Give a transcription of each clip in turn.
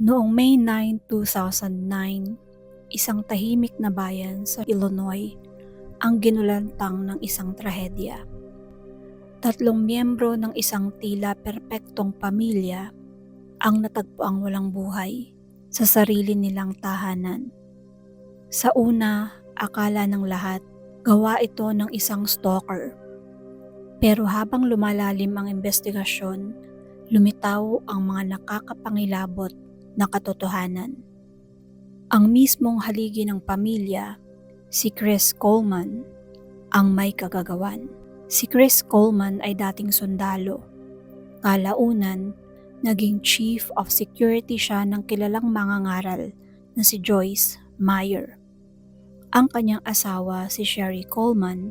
Noong May 9, 2009, isang tahimik na bayan sa Illinois ang ginulantang ng isang trahedya. Tatlong miyembro ng isang tila perpektong pamilya ang natagpuang walang buhay sa sarili nilang tahanan. Sa una, akala ng lahat gawa ito ng isang stalker. Pero habang lumalalim ang investigasyon, lumitaw ang mga nakakapangilabot na katotohanan. Ang mismong haligi ng pamilya, si Chris Coleman, ang may kagagawan. Si Chris Coleman ay dating sundalo. Kalaunan, naging Chief of Security siya ng kilalang mangangaral na si Joyce Meyer. Ang kanyang asawa, si Sherry Coleman,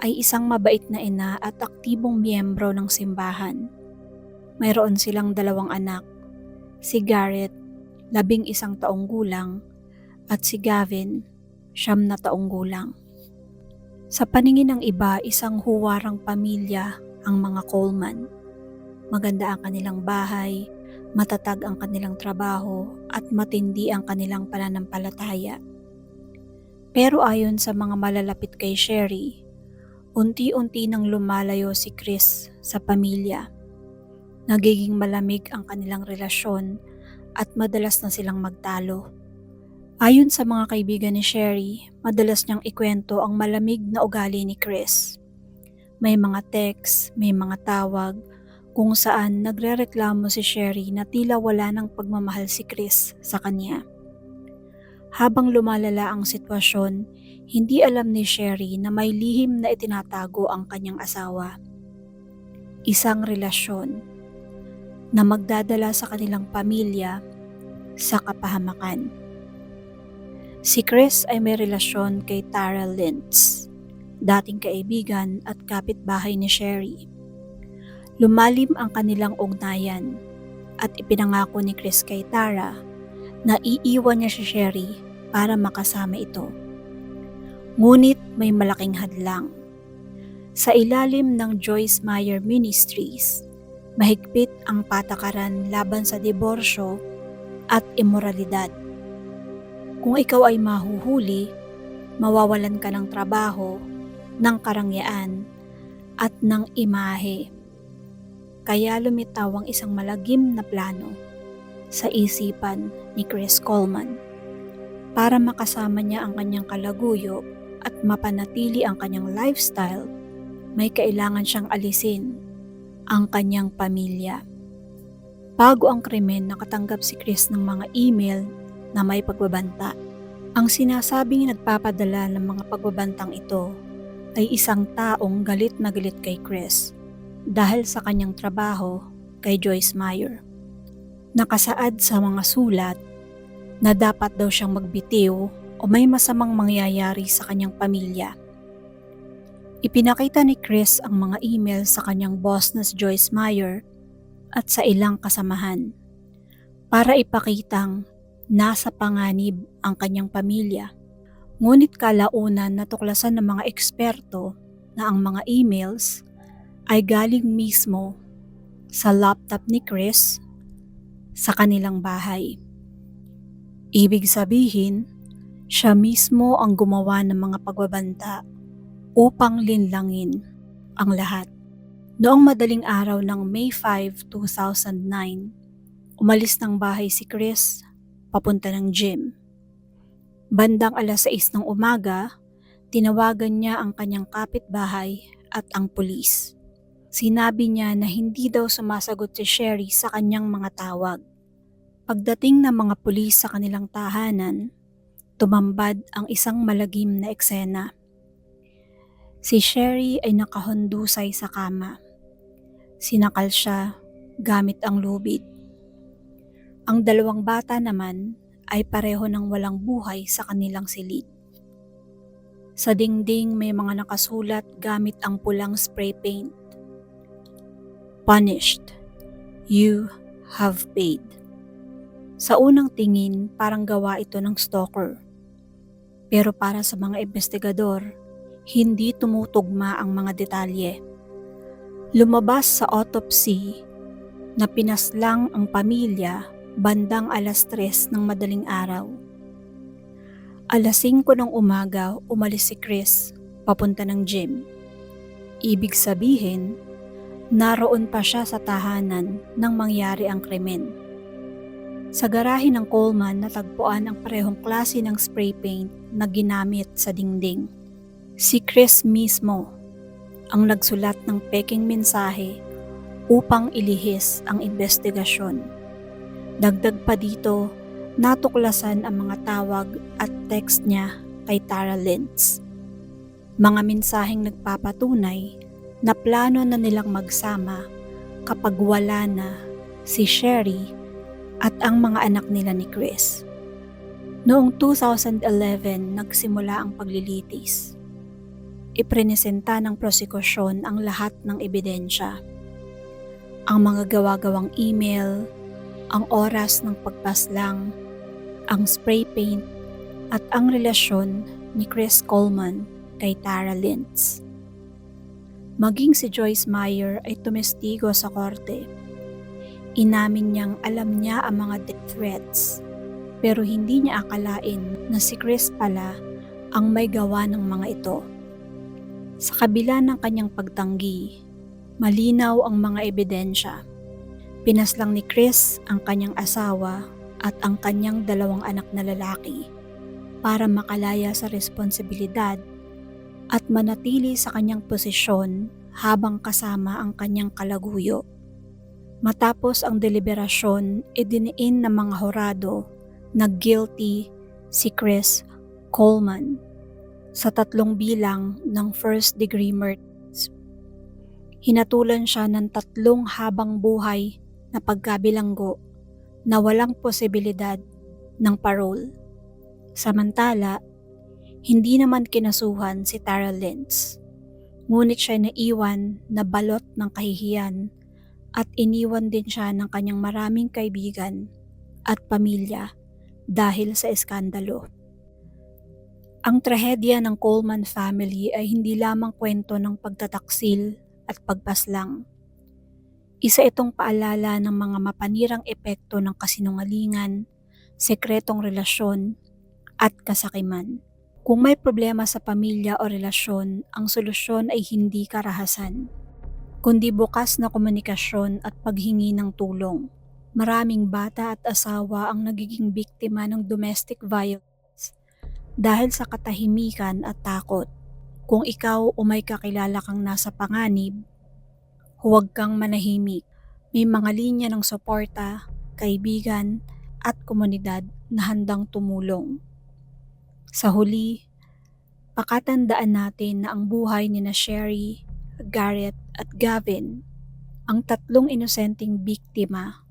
ay isang mabait na ina at aktibong miyembro ng simbahan. Mayroon silang 2 anak, si Garrett, 11 taong gulang, at si Gavin, 9 taong gulang. Sa paningin ng iba, isang huwarang pamilya ang mga Coleman. Maganda ang kanilang bahay, matatag ang kanilang trabaho, at matindi ang kanilang pananampalataya. Pero ayon sa mga malalapit kay Sherry, unti-unti nang lumalayo si Chris sa pamilya. Nagiging malamig ang kanilang relasyon at madalas na silang magtalo. Ayon sa mga kaibigan ni Sherry, madalas niyang ikwento ang malamig na ugali ni Chris. May mga text, may mga tawag, kung saan nagrereklamo si Sherry na tila wala ng pagmamahal si Chris sa kanya. Habang lumalala ang sitwasyon, hindi alam ni Sherry na may lihim na itinatago ang kanyang asawa. Isang relasyon na magdadala sa kanilang pamilya sa kapahamakan. Si Chris ay may relasyon kay Tara Lintz, dating kaibigan at kapitbahay ni Sherry. Lumalim ang kanilang ugnayan at ipinangako ni Chris kay Tara na iiwan niya si Sherry para makasama ito. Ngunit may malaking hadlang. Sa ilalim ng Joyce Meyer Ministries, mahigpit ang patakaran laban sa diborsyo at imoralidad. Kung ikaw ay mahuhuli, mawawalan ka ng trabaho, ng karangyaan, at ng imahe. Kaya lumitaw ang isang malagim na plano sa isipan ni Chris Coleman. Para makasama niya ang kanyang kalaguyo at mapanatili ang kanyang lifestyle, may kailangan siyang alisin ang kanyang pamilya. Bago ang krimen, nakatanggap si Chris ng mga email na may pagbabanta. Ang sinasabing nagpapadala ng mga pagbabantang ito ay isang taong galit na galit kay Chris dahil sa kanyang trabaho kay Joyce Meyer. Nakasaad sa mga sulat na dapat daw siyang magbitiw o may masamang mangyayari sa kanyang pamilya. Ipinakita ni Chris ang mga email sa kanyang boss na si Joyce Meyer at sa ilang kasamahan para ipakitang nasa panganib ang kanyang pamilya. Ngunit kalaunan natuklasan ng mga eksperto na ang mga emails ay galing mismo sa laptop ni Chris sa kanilang bahay. Ibig sabihin, siya mismo ang gumawa ng mga pagbabanta upang linlangin ang lahat. Noong madaling araw ng May 5, 2009, umalis ng bahay si Chris papunta ng gym. Bandang 6:00 ng umaga, tinawagan niya ang kanyang kapitbahay at ang pulis. Sinabi niya na hindi daw sumasagot si Sherry sa kanyang mga tawag. Pagdating ng mga pulis sa kanilang tahanan, tumambad ang isang malagim na eksena. Si Sherry ay nakahundusay sa kama. Sinakal siya gamit ang lubid. Ang 2 bata naman ay pareho ng walang buhay sa kanilang silid. Sa dingding may mga nakasulat gamit ang pulang spray paint. Punished. You have paid. Sa unang tingin, parang gawa ito ng stalker. Pero para sa mga investigador, hindi tumutugma ang mga detalye. Lumabas sa autopsy na pinaslang ang pamilya bandang 3:00 ng madaling araw. 5:00 ng umaga umalis si Chris papunta ng gym. Ibig sabihin, naroon pa siya sa tahanan nang mangyari ang krimen. Sa garahe ng Coleman natagpuan ang parehong klase ng spray paint na ginamit sa dingding. Si Chris mismo ang nagsulat ng peking mensahe upang ilihis ang investigasyon. Dagdag pa dito, natuklasan ang mga tawag at text niya kay Tara Lentz. Mga mensaheng nagpapatunay na plano na nilang magsama kapag wala na si Sherry at ang mga anak nila ni Chris. Noong 2011 nagsimula ang paglilitis. Iprenesenta ng prosekusyon ang lahat ng ebidensya. Ang mga gawa-gawang email, ang oras ng pagpaslang, ang spray paint, at ang relasyon ni Chris Coleman kay Tara Lentz. Maging si Joyce Meyer ay tumestigo sa korte. Inamin niyang alam niya ang mga death threats, pero hindi niya akalain na si Chris pala ang may gawa ng mga ito. Sa kabila ng kanyang pagtanggi, malinaw ang mga ebidensya. Pinaslang ni Chris ang kanyang asawa at ang kanyang 2 anak na lalaki para makalaya sa responsibilidad at manatili sa kanyang posisyon habang kasama ang kanyang kalaguyo. Matapos ang deliberasyon, idiniin ng mga horado na guilty si Chris Coleman sa 3 bilang ng first-degree murders. Hinatulan siya ng 3 habang buhay na pagkabilanggo na walang posibilidad ng parole. Samantala, hindi naman kinasuhan si Tara Lentz, ngunit siya naiwan na balot ng kahihiyan at iniwan din siya ng kanyang maraming kaibigan at pamilya dahil sa eskandalo. Ang trahedya ng Coleman family ay hindi lamang kwento ng pagtataksil at pagpaslang. Isa itong paalala ng mga mapanirang epekto ng kasinungalingan, sekretong relasyon, at kasakiman. Kung may problema sa pamilya o relasyon, ang solusyon ay hindi karahasan, kundi bukas na komunikasyon at paghingi ng tulong. Maraming bata at asawa ang nagiging biktima ng domestic violence dahil sa katahimikan at takot. Kung ikaw o may kakilala kang nasa panganib, huwag kang manahimik. May mga linya ng suporta, kaibigan at komunidad na handang tumulong. Sa huli, pakatandaan natin na ang buhay ni Sherry, Garrett at Gavin, ang 3 inosenteng biktima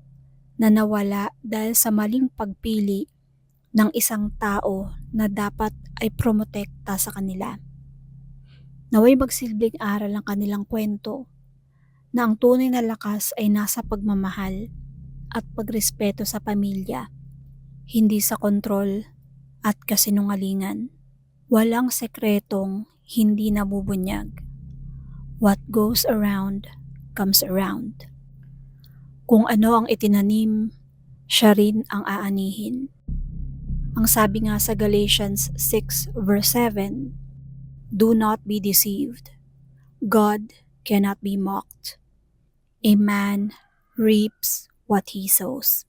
na nawala dahil sa maling pagpili ng isang tao na dapat ay promotekta sa kanila. Naway magsilbing aral ang kanilang kwento na ang tunay na lakas ay nasa pagmamahal at pagrespeto sa pamilya, hindi sa kontrol at kasinungalingan. Walang sekretong hindi nabubunyag. What goes around comes around. Kung ano ang itinanim, siya rin ang aanihin. Ang sabi nga sa Galatians 6 verse 7, "Do not be deceived. God cannot be mocked. A man reaps what he sows."